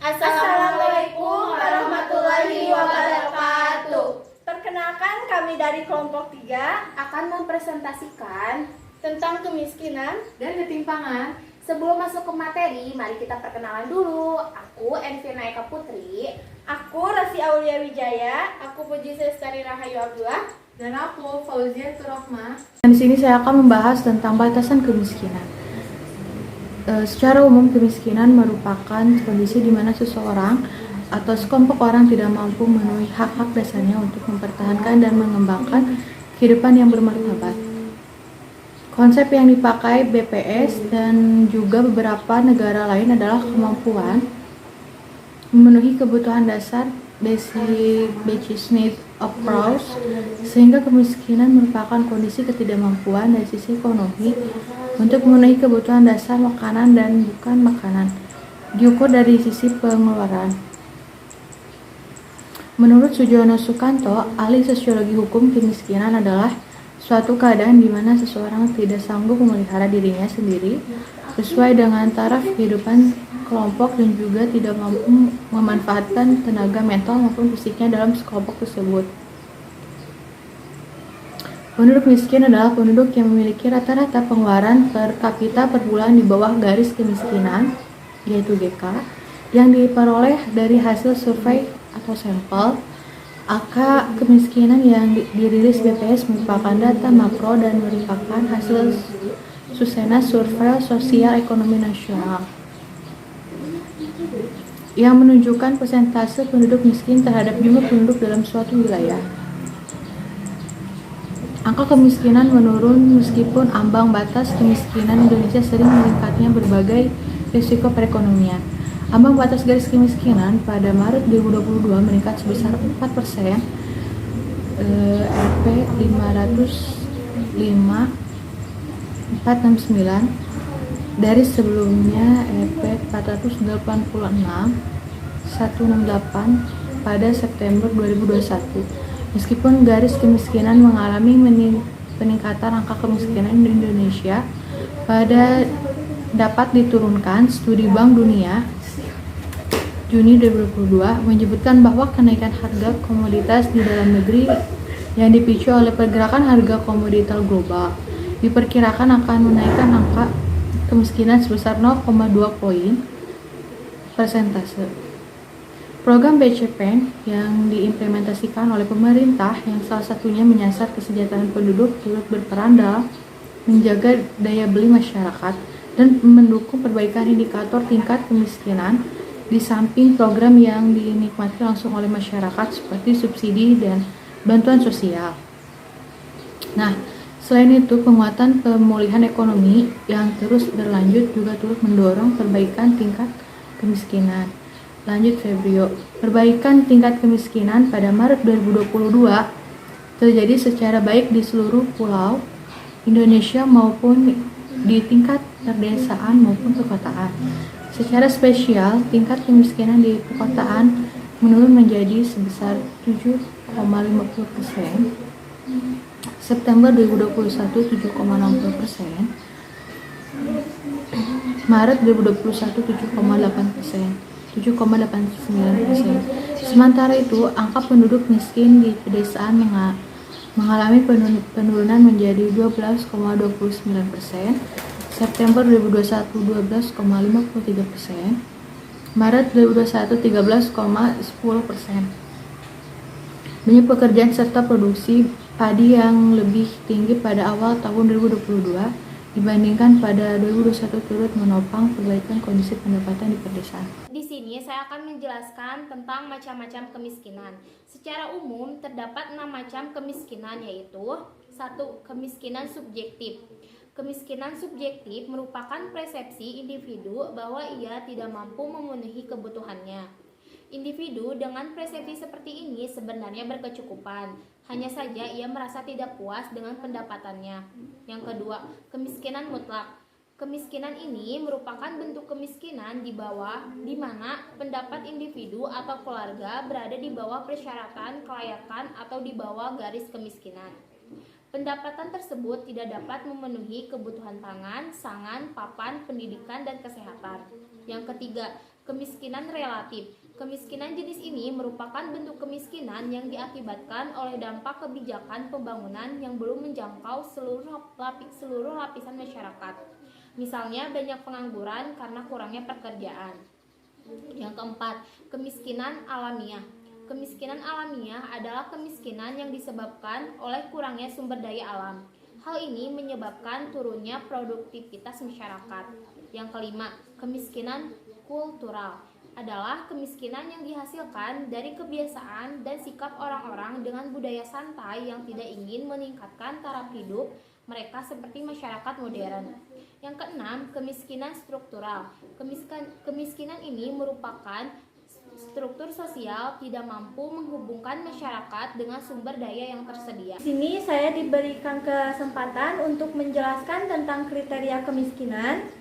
Assalamualaikum warahmatullahi wabarakatuh. Perkenalkan, kami dari kelompok 3 Akan mempresentasikan tentang kemiskinan dan ketimpangan. Sebelum masuk ke materi, mari kita perkenalan dulu. Aku Envina Eka Putri. Aku Rasi Aulia Wijaya. Aku Puji Sestari Rahayu Abdullah. Dan aku Fauzia Turahma. Dan di sini saya akan membahas tentang batasan kemiskinan. Secara umum, kemiskinan merupakan kondisi di mana seseorang atau sekelompok orang tidak mampu memenuhi hak-hak dasarnya untuk mempertahankan dan mengembangkan kehidupan yang bermartabat. Konsep yang dipakai BPS dan juga beberapa negara lain adalah kemampuan memenuhi kebutuhan dasar basic needs approach, sehingga kemiskinan merupakan kondisi ketidakmampuan dari sisi ekonomi untuk memenuhi kebutuhan dasar makanan dan bukan makanan, diukur dari sisi pengeluaran. Menurut Sujono Sukanto, ahli sosiologi hukum, kemiskinan adalah suatu keadaan di mana seseorang tidak sanggup memelihara dirinya sendiri sesuai dengan taraf kehidupan kelompok dan juga tidak mampu memanfaatkan tenaga mental maupun fisiknya dalam sekelompok tersebut. Penduduk miskin adalah penduduk yang memiliki rata-rata pengeluaran per kapita per bulan di bawah garis kemiskinan, yaitu GK, yang diperoleh dari hasil survei atau sampel. Angka kemiskinan yang dirilis BPS merupakan data makro dan merupakan hasil Susena Survei Sosial Ekonomi Nasional yang menunjukkan persentase penduduk miskin terhadap jumlah penduduk dalam suatu wilayah. Angka kemiskinan menurun meskipun ambang batas kemiskinan Indonesia sering meningkatnya berbagai risiko perekonomian. Ambang batas garis kemiskinan pada Maret 2022 meningkat sebesar 4%, RP 505.469 dari sebelumnya RP 486.168 pada September 2021. Meskipun garis kemiskinan mengalami peningkatan angka kemiskinan di Indonesia pada dapat diturunkan, studi Bank Dunia Juni 2022 menyebutkan bahwa kenaikan harga komoditas di dalam negeri yang dipicu oleh pergerakan harga komoditas global diperkirakan akan menaikkan angka kemiskinan sebesar 0,2 poin persentase. Program BCPN yang diimplementasikan oleh pemerintah yang salah satunya menyasar kesejahteraan penduduk turut berperan dalam menjaga daya beli masyarakat dan mendukung perbaikan indikator tingkat kemiskinan di samping program yang dinikmati langsung oleh masyarakat seperti subsidi dan bantuan sosial. Nah, selain itu, penguatan pemulihan ekonomi yang terus berlanjut juga turut mendorong perbaikan tingkat kemiskinan. Lanjut Febrio, perbaikan tingkat kemiskinan pada Maret 2022 terjadi secara baik di seluruh pulau Indonesia maupun di tingkat perdesaan maupun perkotaan. Secara spesial, tingkat kemiskinan di perkotaan menurun menjadi sebesar 7,50%. September 2021 7,60%, Maret 2021 7,89%. Sementara itu, angka penduduk miskin di pedesaan mengalami penurunan menjadi 12,29%, September 2021 12,53%, Maret 2021 13,10%. Banyak pekerjaan serta produksi padi yang lebih tinggi pada awal tahun 2022 dibandingkan pada 2021 turut menopang perbaikan kondisi pendapatan di pedesaan. Di sini saya akan menjelaskan tentang macam-macam kemiskinan. Secara umum terdapat 6 macam kemiskinan, yaitu 1. Kemiskinan subjektif. Kemiskinan subjektif merupakan persepsi individu bahwa ia tidak mampu memenuhi kebutuhannya. Individu dengan persepsi seperti ini sebenarnya berkecukupan, hanya saja ia merasa tidak puas dengan pendapatannya. Yang kedua, kemiskinan mutlak. Kemiskinan ini merupakan bentuk kemiskinan di mana pendapat individu atau keluarga berada di bawah persyaratan kelayakan atau di bawah garis kemiskinan. Pendapatan tersebut tidak dapat memenuhi kebutuhan pangan, sangan, papan, pendidikan, dan kesehatan. Yang ketiga, Kemiskinan relatif. Kemiskinan jenis ini merupakan bentuk kemiskinan yang diakibatkan oleh dampak kebijakan pembangunan yang belum menjangkau seluruh lapisan masyarakat. Misalnya banyak pengangguran karena kurangnya pekerjaan. Yang keempat, kemiskinan alamiah. Kemiskinan alamiah adalah kemiskinan yang disebabkan oleh kurangnya sumber daya alam. Hal ini menyebabkan turunnya produktivitas masyarakat. Yang kelima, kemiskinan kultural adalah kemiskinan yang dihasilkan dari kebiasaan dan sikap orang-orang dengan budaya santai yang tidak ingin meningkatkan taraf hidup mereka seperti masyarakat modern. Yang keenam, kemiskinan struktural. Kemiskinan ini merupakan struktur sosial tidak mampu menghubungkan masyarakat dengan sumber daya yang tersedia. Di sini saya diberikan kesempatan untuk menjelaskan tentang kriteria kemiskinan.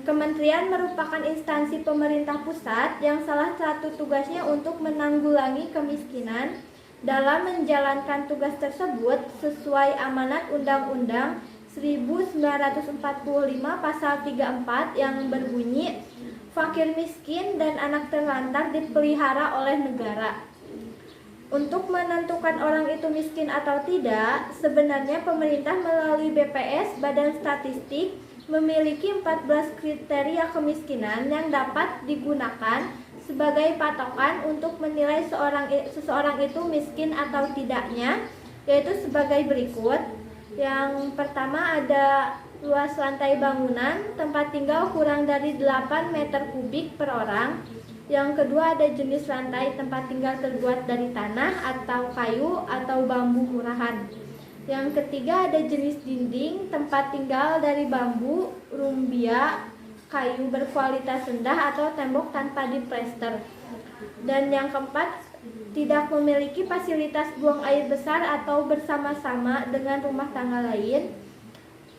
Kementerian merupakan instansi pemerintah pusat yang salah satu tugasnya untuk menanggulangi kemiskinan. Dalam menjalankan tugas tersebut sesuai amanat Undang-Undang 1945 pasal 34 yang berbunyi, fakir miskin dan anak terlantar dipelihara oleh negara. Untuk menentukan orang itu miskin atau tidak, sebenarnya pemerintah melalui BPS, Badan Statistik, memiliki 14 kriteria kemiskinan yang dapat digunakan sebagai patokan untuk menilai seseorang itu miskin atau tidaknya, yaitu sebagai berikut. Yang pertama ada luas lantai bangunan, tempat tinggal kurang dari 8 meter kubik per orang. Yang kedua ada jenis lantai, tempat tinggal terbuat dari tanah atau kayu atau bambu murahan. Yang ketiga ada jenis dinding, tempat tinggal dari bambu, rumbia, kayu berkualitas rendah atau tembok tanpa diplester. Dan yang keempat, tidak memiliki fasilitas buang air besar atau bersama-sama dengan rumah tangga lain.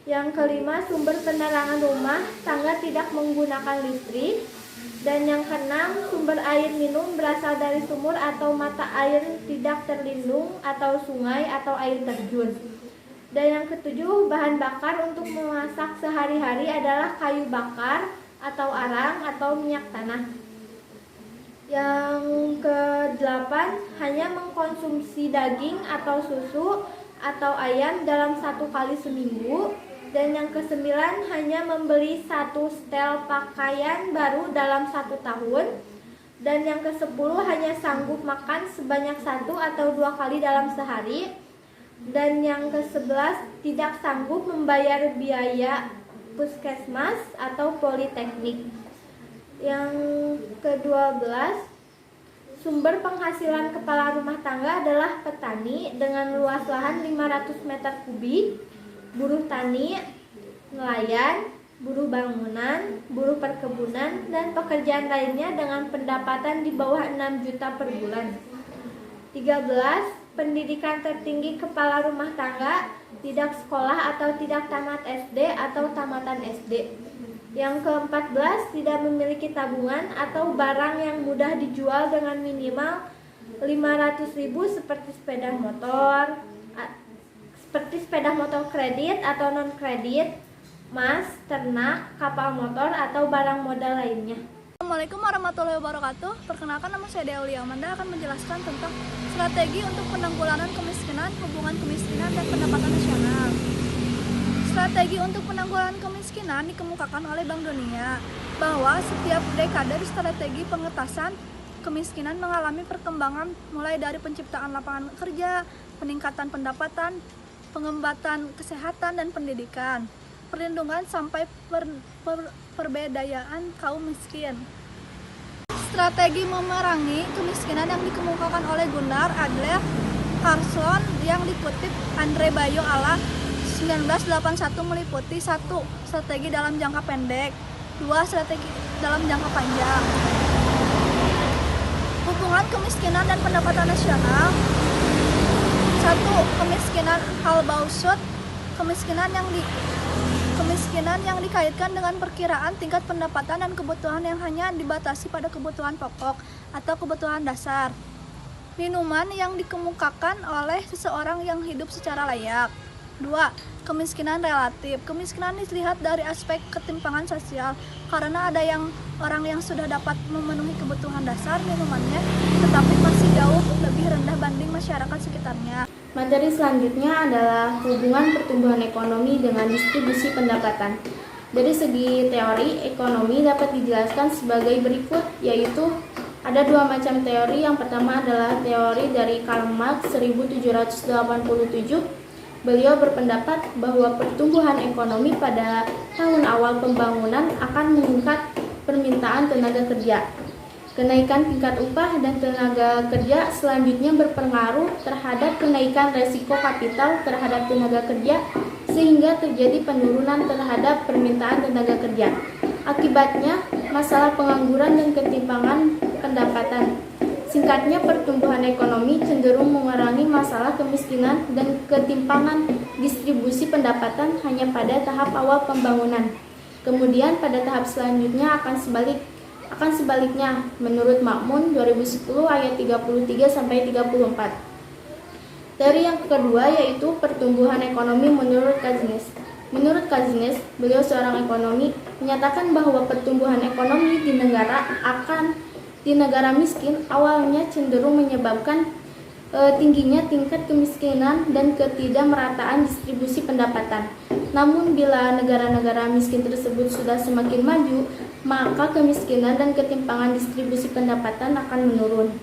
Yang kelima, sumber penerangan rumah tangga tidak menggunakan listrik. Dan yang keenam, sumber air minum berasal dari sumur atau mata air tidak terlindung atau sungai atau air terjun. Dan yang ketujuh, bahan bakar untuk memasak sehari-hari adalah kayu bakar atau arang atau minyak tanah. Yang kedelapan, hanya mengkonsumsi daging atau susu atau ayam dalam 1 kali seminggu. Dan yang kesembilan, hanya membeli 1 setel pakaian baru dalam 1 tahun. Dan yang ke-10, hanya sanggup makan sebanyak 1 atau 2 kali dalam sehari. Dan yang ke-11, tidak sanggup membayar biaya puskesmas atau politeknik. Yang ke-12, sumber penghasilan kepala rumah tangga adalah petani dengan luas lahan 500 meter kubik, buruh tani, nelayan, buruh bangunan, buruh perkebunan, dan pekerjaan lainnya dengan pendapatan di bawah 6 juta per bulan. 13. Pendidikan tertinggi kepala rumah tangga, tidak sekolah atau tidak tamat SD atau tamatan SD. Yang ke-14, tidak memiliki tabungan atau barang yang mudah dijual dengan minimal 500.000 seperti sepeda motor kredit atau non kredit, emas, ternak, kapal motor atau barang modal lainnya. Assalamualaikum warahmatullahi wabarakatuh. Perkenalkan, nama saya Dea Aulia Amanda akan menjelaskan tentang strategi untuk penanggulangan kemiskinan, hubungan kemiskinan, dan pendapatan nasional. Strategi untuk penanggulangan kemiskinan dikemukakan oleh Bank Dunia bahwa setiap dekade strategi pengentasan kemiskinan mengalami perkembangan mulai dari penciptaan lapangan kerja, peningkatan pendapatan, pengembangan kesehatan dan pendidikan, perlindungan sampai perbedayaan kaum miskin. Strategi memerangi kemiskinan yang dikemukakan oleh Gunnar Adler Carlson yang dikutip Andre Bayo ala 1981 meliputi 1. Strategi dalam jangka pendek, 2. Strategi dalam jangka panjang. Hubungan kemiskinan dan pendapatan nasional. 1. Kemiskinan Halbausut, kemiskinan yang dikaitkan dengan perkiraan tingkat pendapatan dan kebutuhan yang hanya dibatasi pada kebutuhan pokok atau kebutuhan dasar. Minuman yang dikemukakan oleh seseorang yang hidup secara layak. 2. Kemiskinan relatif. Kemiskinan dilihat dari aspek ketimpangan sosial karena ada orang yang sudah dapat memenuhi kebutuhan dasar minumannya tetapi masih jauh lebih rendah banding masyarakat sekitarnya. Materi selanjutnya adalah hubungan pertumbuhan ekonomi dengan distribusi pendapatan. Dari segi teori, ekonomi dapat dijelaskan sebagai berikut, yaitu ada dua macam teori. Yang pertama adalah teori dari Karl Marx 1787. Beliau berpendapat bahwa pertumbuhan ekonomi pada tahun awal pembangunan akan meningkat permintaan tenaga kerja. Kenaikan tingkat upah dan tenaga kerja selanjutnya berpengaruh terhadap kenaikan resiko kapital terhadap tenaga kerja sehingga terjadi penurunan terhadap permintaan tenaga kerja. Akibatnya, masalah pengangguran dan ketimpangan pendapatan. Singkatnya, pertumbuhan ekonomi cenderung mengurangi masalah kemiskinan dan ketimpangan distribusi pendapatan hanya pada tahap awal pembangunan. Kemudian pada tahap selanjutnya akan sebaliknya menurut Ma'mun 2010 ayat 33 sampai 34. Teori yang kedua yaitu pertumbuhan ekonomi menurut Kazines. Menurut Kazines, beliau seorang ekonomi, menyatakan bahwa pertumbuhan ekonomi di negara miskin awalnya cenderung menyebabkan tingginya tingkat kemiskinan dan ketidakmerataan distribusi pendapatan. Namun bila negara-negara miskin tersebut sudah semakin maju, maka kemiskinan dan ketimpangan distribusi pendapatan akan menurun.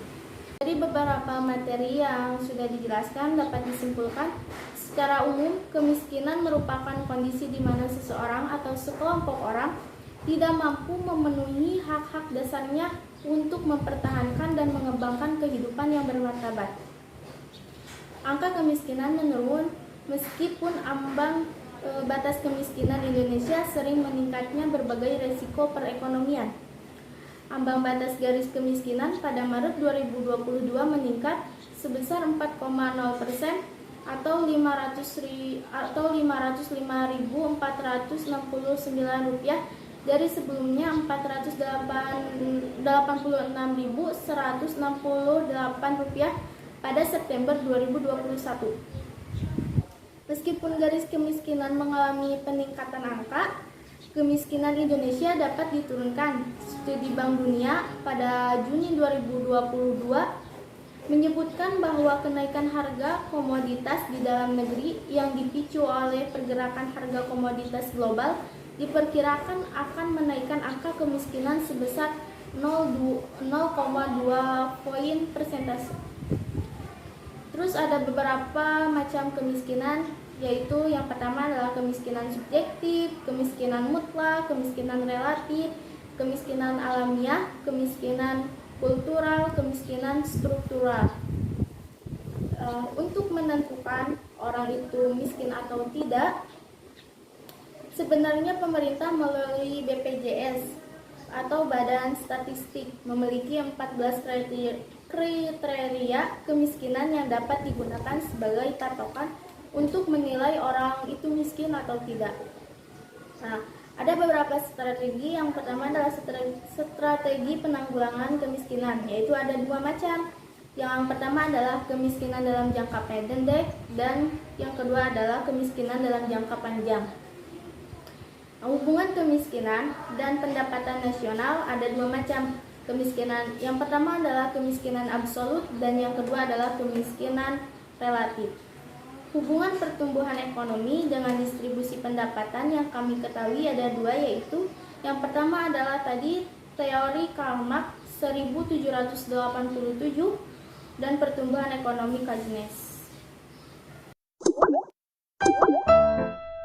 Dari beberapa materi yang sudah dijelaskan dapat disimpulkan, secara umum kemiskinan merupakan kondisi di mana seseorang atau sekelompok orang tidak mampu memenuhi hak-hak dasarnya untuk mempertahankan dan mengembangkan kehidupan yang bermartabat. Angka kemiskinan menurun meskipun ambang batas kemiskinan Indonesia sering meningkatnya berbagai resiko perekonomian. Ambang batas garis kemiskinan pada Maret 2022 meningkat sebesar 4,0% atau 505.469 rupiah dari sebelumnya 486.168 rupiah pada September 2021. Meskipun garis kemiskinan mengalami peningkatan angka, kemiskinan Indonesia dapat diturunkan. Studi Bank Dunia pada Juni 2022 menyebutkan bahwa kenaikan harga komoditas di dalam negeri yang dipicu oleh pergerakan harga komoditas global diperkirakan akan menaikkan angka kemiskinan sebesar 0,2 poin persentase. Terus ada beberapa macam kemiskinan, yaitu yang pertama adalah kemiskinan subjektif, kemiskinan mutlak, kemiskinan relatif, kemiskinan alamiah, kemiskinan kultural, kemiskinan struktural. Untuk menentukan orang itu miskin atau tidak, sebenarnya pemerintah melalui BPJS atau Badan Statistik memiliki 14 kriteria kemiskinan yang dapat digunakan sebagai patokan untuk menilai orang itu miskin atau tidak. Nah, ada beberapa strategi. Yang pertama adalah strategi penanggulangan kemiskinan, yaitu ada dua macam. Yang pertama adalah kemiskinan dalam jangka pendek dan yang kedua adalah kemiskinan dalam jangka panjang. Hubungan kemiskinan dan pendapatan nasional ada dua macam. Kemiskinan yang pertama adalah kemiskinan absolut dan yang kedua adalah kemiskinan relatif. Hubungan pertumbuhan ekonomi dengan distribusi pendapatan yang kami ketahui ada dua, yaitu yang pertama adalah tadi teori Karl Marx 1787 dan pertumbuhan ekonomi Kazines.